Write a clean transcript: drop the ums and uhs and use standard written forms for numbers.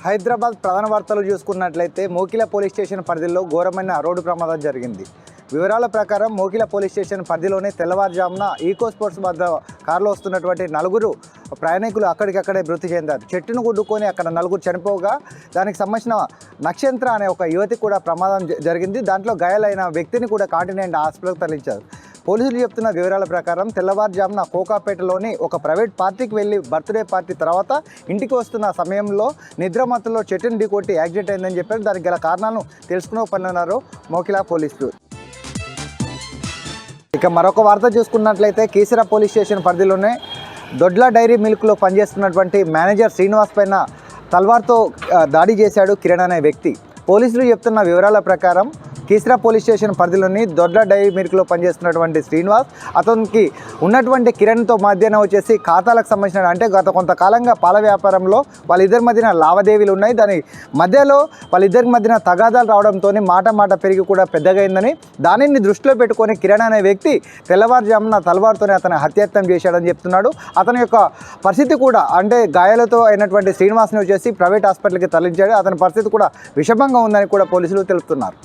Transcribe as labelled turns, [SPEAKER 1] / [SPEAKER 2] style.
[SPEAKER 1] హైదరాబాద్ ప్రధాన వార్తలు చూసుకున్నట్లయితే మోకిలా పోలీస్ స్టేషన్ పరిధిలో ఘోరమైన రోడ్డు ప్రమాదం జరిగింది. వివరాల ప్రకారం మోకిలా పోలీస్ స్టేషన్ పరిధిలోనే తెల్లవారుజామున ఈకో స్పోర్ట్స్ వద్ద కారులో వస్తున్నటువంటి నలుగురు ప్రయాణికులు అక్కడికక్కడే మృతి చెందారు. చెట్టును గుడ్డుకొని అక్కడ నలుగురు చనిపోగా దానికి సంబంధించిన నక్షత్ర అనే ఒక యువతి కూడా ప్రమాదం జరిగింది. దాంట్లో గాయాలైన వ్యక్తిని కూడా కాంటినెంట్ హాస్పిటల్కి తరలించారు. పోలీసులు చెప్తున్న వివరాల ప్రకారం తెల్లవారుజామున కోకాపేటలోని ఒక ప్రైవేట్ పార్టీకి వెళ్ళి బర్త్డే పార్టీ తర్వాత ఇంటికి వస్తున్న సమయంలో నిద్రమత్తులో చెట్టును ఢీకొట్టి యాక్సిడెంట్ అయిందని చెప్పారు. దానికి గల కారణాలను తెలుసుకునే పనున్నారు మోకిలా పోలీసులు. ఇక మరొక వార్త చూసుకున్నట్లయితే కీసర పోలీస్ స్టేషన్ పరిధిలోనే దొడ్ల డైరీ మిల్క్లో పనిచేస్తున్నటువంటి మేనేజర్ శ్రీనివాస్ పైన తల్వార్తో దాడి చేశాడు కిరణ్ అనే వ్యక్తి. పోలీసులు చెప్తున్న వివరాల ప్రకారం కీసర పోలీస్ స్టేషన్ పరిధిలోని దొడ్ల డైరీ మిల్క్లో పనిచేస్తున్నటువంటి శ్రీనివాస్ అతనికి ఉన్నటువంటి కిరణ్తో మధ్యన వచ్చేసి ఖాతాలకు సంబంధించిన అంటే గత కొంతకాలంగా పాల వ్యాపారంలో వాళ్ళిద్దరి మధ్యన లావాదేవీలు ఉన్నాయి. దాని మధ్యలో వాళ్ళిద్దరి మధ్యన తగాదాలు రావడంతో మాట పెరిగి కూడా పెద్దగా అయిందని దానిని దృష్టిలో పెట్టుకొని కిరణ్ అనే వ్యక్తి తెల్లవారుజామున తలవారుతోనే అతను హత్యాయత్నం చేశాడని చెప్తున్నాడు. అతని యొక్క పరిస్థితి కూడా అంటే గాయాలతో అయినటువంటి శ్రీనివాస్ని వచ్చేసి ప్రైవేట్ హాస్పిటల్కి తరలించాడు. అతని పరిస్థితి కూడా విషమంగా ఉందని కూడా పోలీసులు తెలుపుతున్నారు.